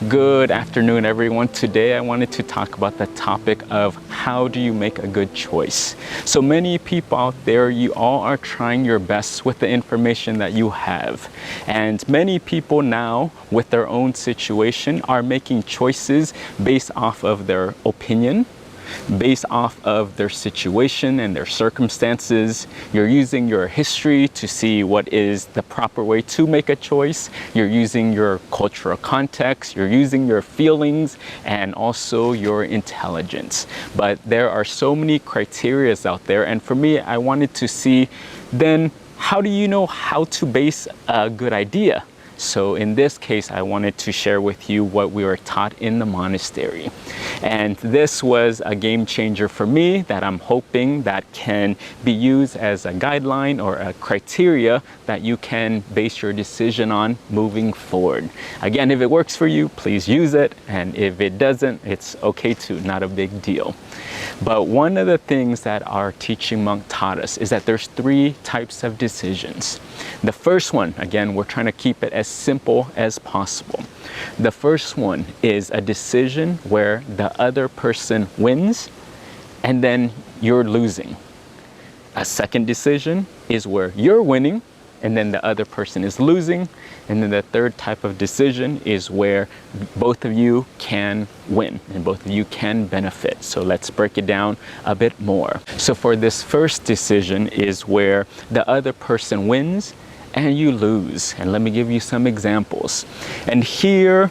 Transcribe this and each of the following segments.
Good afternoon, everyone. Today I wanted to talk about the topic of how do you make a good choice. So many people out there, you all are trying your best with the information that you have. And many people now, with their own situation, are making choices based off of their opinion, based off of their situation and their circumstances. You're using your history to see what is the proper way to make a choice. You're using your cultural context, you're using your feelings, and also your intelligence. But there are so many criteria out there, and for me, I wanted to see then how do you know how to base a good idea? So in this case, I wanted to share with you what we were taught in the monastery. And this was a game changer for me that I'm hoping that can be used as a guideline or a criteria that you can base your decision on moving forward. Again, if it works for you, please use it. And if it doesn't, it's okay too, not a big deal. But one of the things that our teaching monk taught us is that there's 3 types of decisions. The first one, again, we're trying to keep it as simple as possible. The first one is a decision where the other person wins and then you're losing. A second decision is where you're winning and then the other person is losing. And then the third type of decision is where both of you can win and both of you can benefit. So let's break it down a bit more. So for this first decision is where the other person wins and you lose. And let me give you some examples. And here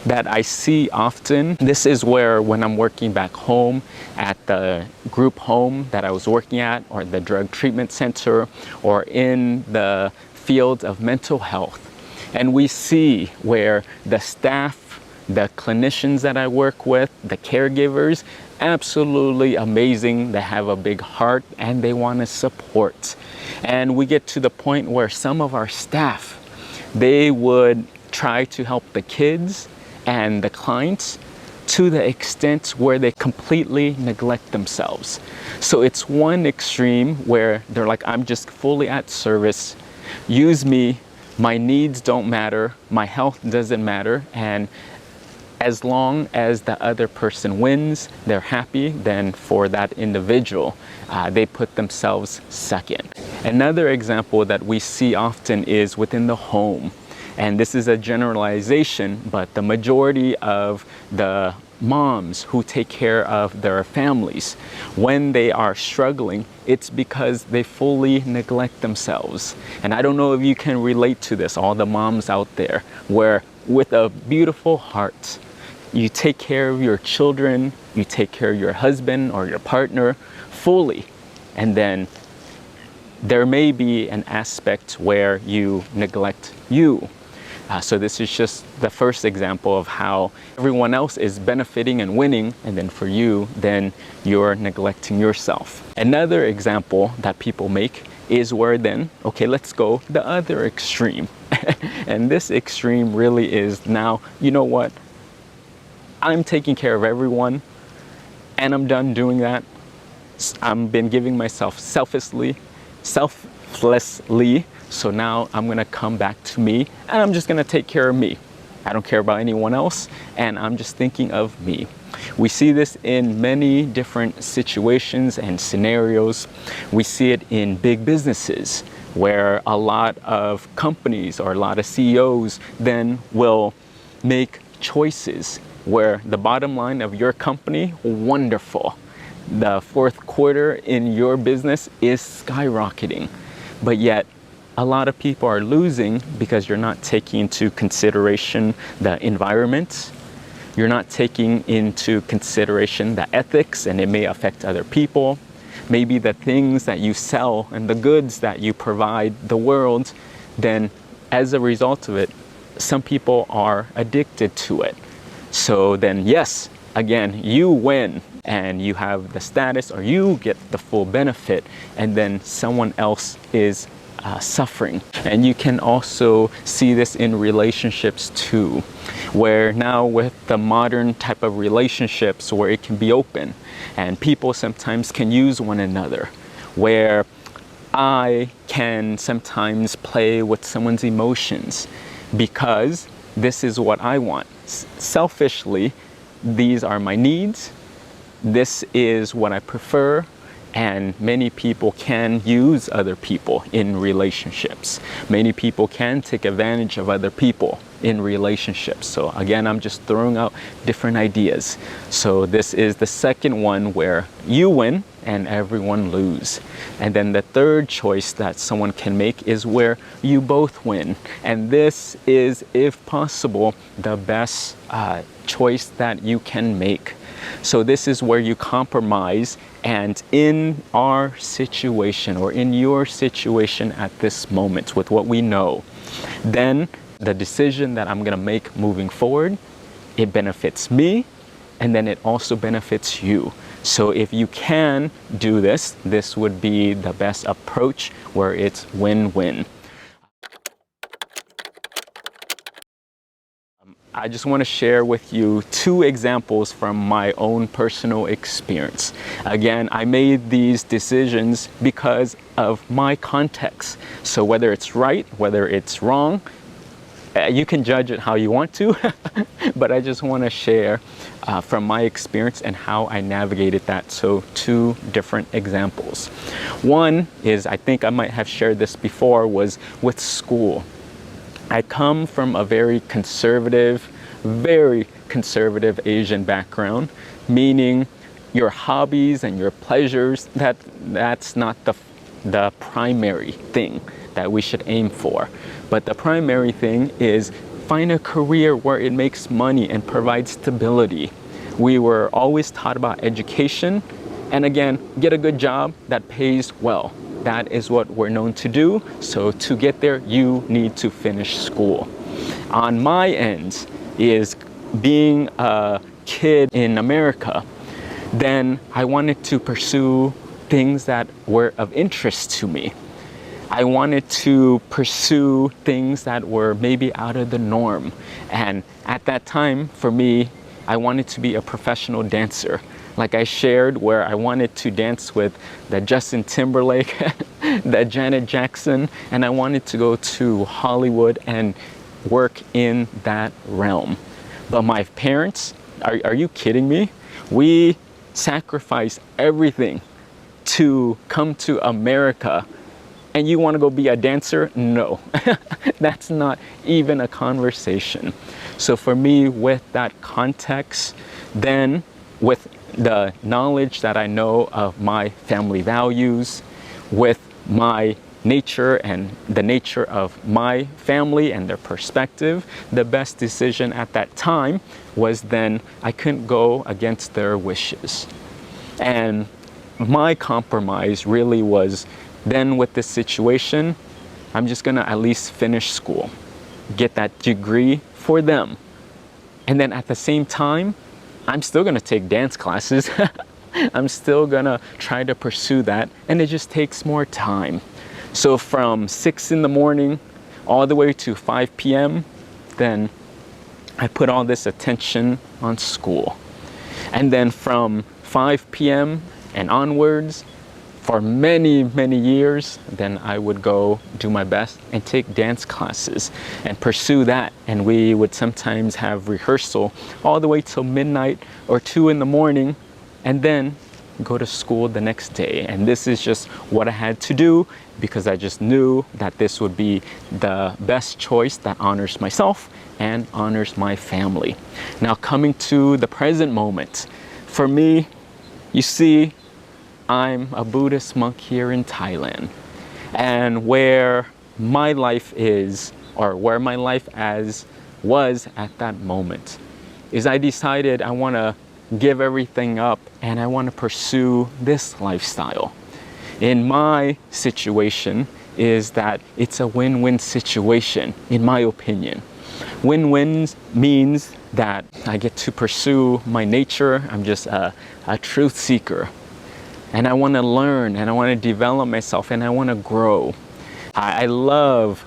that I see often, this is where when I'm working back home at the group home that I was working at, or the drug treatment center, or in the field of mental health. And we see where the staff, the clinicians that I work with, the caregivers, absolutely amazing. They have a big heart and they want to support. And we get to the point where some of our staff, they would try to help the kids and the clients to the extent where they completely neglect themselves. So it's one extreme where they're like, I'm just fully at service. Use me. My needs don't matter. My health doesn't matter. And as long as the other person wins, they're happy, then for that individual, they put themselves second. Another example that we see often is within the home. And this is a generalization, but the majority of the moms who take care of their families, when they are struggling, it's because they fully neglect themselves. And I don't know if you can relate to this, all the moms out there, where with a beautiful heart, you take care of your children, you take care of your husband or your partner fully, and then there may be an aspect where you neglect you. So this is just the first example of how everyone else is benefiting and winning, and then for you, then you're neglecting yourself. Another example that people make is where then, okay, let's go the other extreme. And this extreme really is now, you know what? I'm taking care of everyone and I'm done doing that. I've been giving myself selflessly. So now I'm gonna come back to me and I'm just gonna take care of me. I don't care about anyone else and I'm just thinking of me. We see this in many different situations and scenarios. We see it in big businesses where a lot of companies or a lot of CEOs then will make choices where the bottom line of your company, wonderful. The fourth quarter in your business is skyrocketing, but yet a lot of people are losing because you're not taking into consideration the environment. You're not taking into consideration the ethics, and it may affect other people. Maybe the things that you sell and the goods that you provide the world, then as a result of it, some people are addicted to it. So then, yes, again, you win and you have the status, or you get the full benefit, and then someone else is suffering. And you can also see this in relationships too, where now with the modern type of relationships where it can be open and people sometimes can use one another, where I can sometimes play with someone's emotions because this is what I want. Selfishly, these are my needs. This is what I prefer. And many people can use other people in relationships. Many people can take advantage of other people in relationships. So again, I'm just throwing out different ideas. So this is the second one where you win and everyone lose. And then the third choice that someone can make is where you both win. And this is, if possible, the best choice that you can make. So this is where you compromise, and in our situation, or in your situation at this moment with what we know, then the decision that I'm gonna make moving forward, it benefits me, and then it also benefits you. So if you can do this, this would be the best approach where it's win-win. I just want to share with you 2 examples from my own personal experience. Again, I made these decisions because of my context. So whether it's right, whether it's wrong, you can judge it how you want to, but I just want to share from my experience and how I navigated that. So 2 different examples. One is, I think I might have shared this before, was with school. I come from a very conservative Asian background, meaning your hobbies and your pleasures, that's not the primary thing that we should aim for. But the primary thing is find a career where it makes money and provides stability. We were always taught about education, and again, get a good job that pays well. That is what we're known to do. So to get there, you need to finish school. On my end is being a kid in America, then I wanted to pursue things that were of interest to me. I wanted to pursue things that were maybe out of the norm. And at that time, for me, I wanted to be a professional dancer. Like I shared, where I wanted to dance with the Justin Timberlake, the Janet Jackson, and I wanted to go to Hollywood and work in that realm. But my parents, are you kidding me? We sacrificed everything to come to America, and you want to go be a dancer? No, that's not even a conversation. So for me, with that context, then with the knowledge that I know of my family values, with my nature and the nature of my family and their perspective, the best decision at that time was then I couldn't go against their wishes. And my compromise really was then with this situation, I'm just gonna at least finish school, get that degree for them. And then at the same time, I'm still gonna take dance classes. I'm still gonna try to pursue that, and it just takes more time. So from 6 in the morning all the way to 5 p.m., then I put all this attention on school. And then from 5 p.m. and onwards, for many, many years, then I would go do my best and take dance classes and pursue that. And we would sometimes have rehearsal all the way till midnight or 2 in the morning, and then go to school the next day. And this is just what I had to do because I just knew that this would be the best choice that honors myself and honors my family. Now coming to the present moment, for me, you see, I'm a Buddhist monk here in Thailand, and where my life is, or where my life was at that moment, is I decided I want to give everything up and I want to pursue this lifestyle. In my situation is that it's a win-win situation, in my opinion. Win-win means that I get to pursue my nature. I'm just a truth seeker. And I want to learn, and I want to develop myself, and I want to grow. I love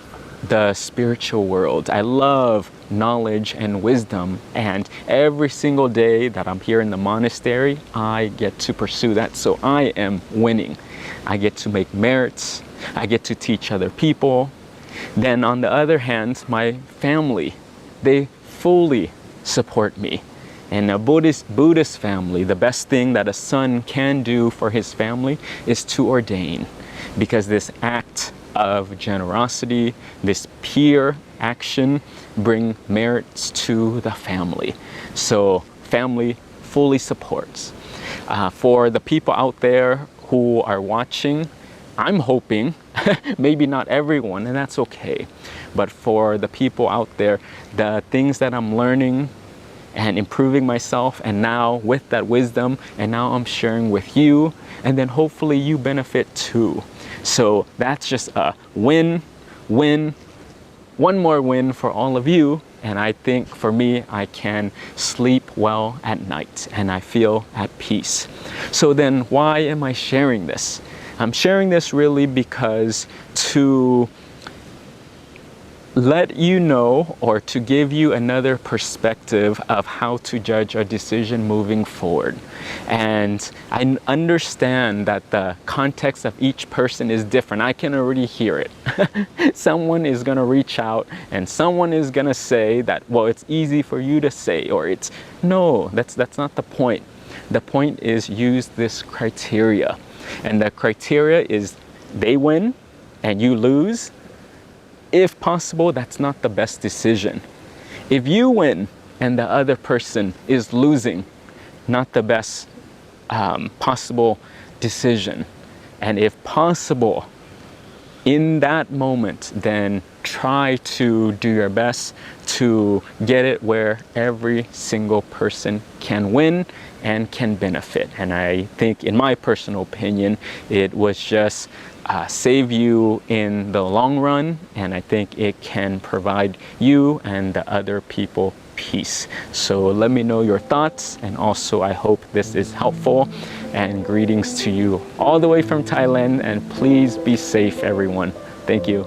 the spiritual world. I love knowledge and wisdom. And every single day that I'm here in the monastery, I get to pursue that. So I am winning. I get to make merits. I get to teach other people. Then on the other hand, my family, they fully support me. In a Buddhist family, the best thing that a son can do for his family is to ordain, because this act of generosity, this peer action, bring merits to the family. So family fully supports. For the people out there who are watching, I'm hoping, maybe not everyone, and that's okay, but for the people out there, the things that I'm learning and improving myself, and now with that wisdom, and now I'm sharing with you, and then hopefully you benefit too. So that's just a win, one more win for all of you. And I think for me, I can sleep well at night and I feel at peace. So then why am I sharing this? I'm sharing this really because to let you know, or to give you another perspective of how to judge a decision moving forward. And I understand that the context of each person is different. I can already hear it. Someone is going to reach out and someone is going to say that, well, it's easy for you to say, or it's no, that's not the point. The point is use this criteria. And the criteria is they win and you lose. If possible, that's not the best decision. If you win and the other person is losing, not the best possible decision. And if possible, in that moment, then try to do your best to get it where every single person can win and can benefit. And I think, in my personal opinion, it was just save you in the long run, and I think it can provide you and the other people peace. So let me know your thoughts, and also I hope this is helpful, and greetings to you all the way from Thailand, and please be safe everyone. Thank you.